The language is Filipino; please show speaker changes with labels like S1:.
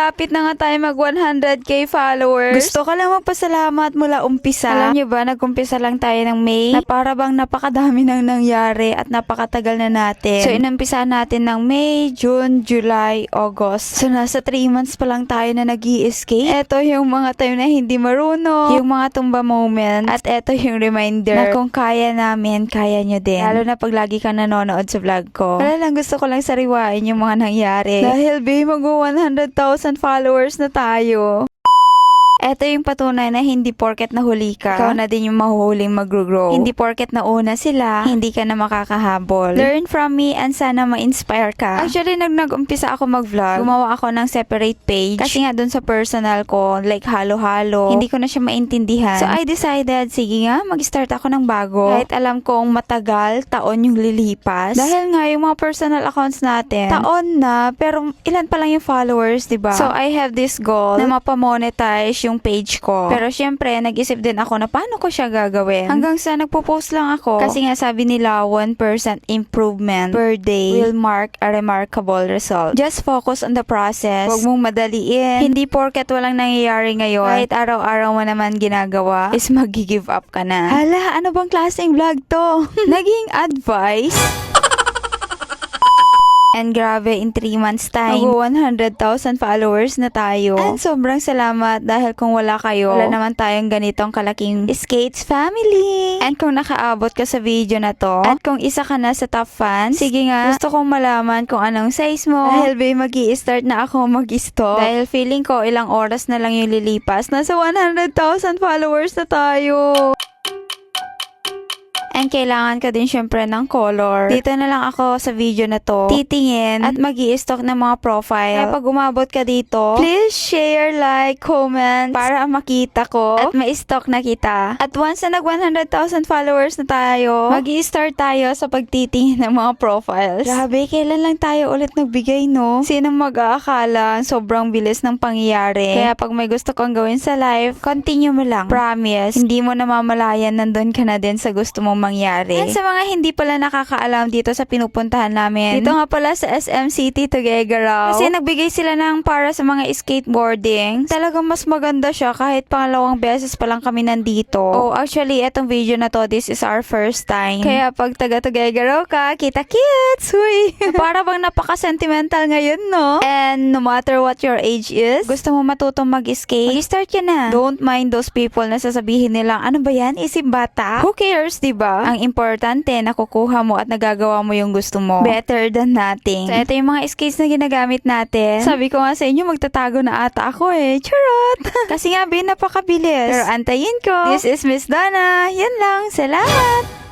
S1: malapit na nga tayo mag 100k followers. Gusto ko lang magpasalamat mula umpisa. Alam niyo ba, nag-umpisa lang tayo ng May na para bang napakadami nang nangyari at napakatagal na natin. So inumpisa natin ng May, June, July, August. So nasa 3 months pa lang tayo na nag-i-escape. Ito yung mga time na hindi marunong, yung mga tumba moments, at ito yung reminder na kung kaya namin, kaya nyo din. Lalo na pag lagi ka nanonood sa vlog ko. Wala lang, gusto ko lang sariwain yung mga nangyari. Dahil mag-100,000 followers na tayo. Ito yung patunay na hindi porket nahuli ka, ikaw na din yung mahuhuling mag-grow. Hindi porket nauna sila, hindi ka na makakahabol. Learn from me and sana ma-inspire ka. Actually, nag-umpisa ako mag-vlog, gumawa ako ng separate page. Kasi nga dun sa personal ko, like halo-halo, hindi ko na siya maintindihan. So I decided, sige nga, mag-start ako ng bago. Kahit alam kong matagal, taon yung lilipas. Dahil nga yung mga personal accounts natin, taon na, pero ilan pa lang yung followers, diba? So I have this goal na mapamonetize yung page ko. Pero syempre, nag-isip din ako na paano ko siya gagawin. Hanggang sa nagpo-post lang ako. Kasi nga sabi nila, 1% improvement per day will mark a remarkable result. Just focus on the process. Huwag mong madaliin. Hindi porket walang nangyayari ngayon, kahit araw-araw mo naman ginagawa, is mag-give up ka na. Hala, ano bang klaseng vlog to? Naging advice? And grabe, in 3 months time, 100,000 followers na tayo. And sobrang salamat dahil kung wala kayo, wala naman tayong ganitong kalaking Skates family. And kung nakaabot ka sa video na to, at kung isa ka na sa top fans, sige nga, gusto kong malaman kung anong size mo. Dahil mag-i-start na ako mag-stock. Dahil feeling ko ilang oras na lang yung lilipas, nasa 100,000 followers na tayo. And kailangan ka din syempre ng color. Dito na lang ako sa video na to titingin at mag-i-stock ng mga profile. Kaya pag umabot ka dito, please share, like, comment para makita ko at ma-stock na kita. At once na nag 100,000 followers na tayo, mag-i-start tayo sa pagtitingin ng mga profiles. Grabe, kailan lang tayo ulit nagbigay, no? Sinong mag-aakala sobrang bilis ng pangyayari. Kaya pag may gusto kang gawin sa life, continue mo lang. Promise, hindi mo namamalayan, nandun ka na din sa gusto mong mangyari. And sa mga hindi pala nakakaalam dito sa pinupuntahan namin, dito nga pala sa SM City, Tuguegarao. Kasi nagbigay sila ng para sa mga skateboarding. Talagang mas maganda siya kahit pangalawang beses pa lang kami nandito. Oh, actually, etong video na to, this is our first time. Kaya pag taga Tuguegarao ka, kita kits! Huy! Para bang napaka-sentimental ngayon, no? And no matter what your age is, gusto mo matutong mag-skate, mag-start ka na. Don't mind those people na sasabihin nilang, ano ba yan? Isip bata? Who cares, diba? Ang importante, nakukuha mo at nagagawa mo yung gusto mo. Better than nothing. So, ito yung mga skates na ginagamit natin. Sabi ko nga sa inyo, magtatago na ata ako eh. Charot! Kasi nga, napakabilis. Pero antayin ko. This is Miss Donna. Yan lang. Salamat!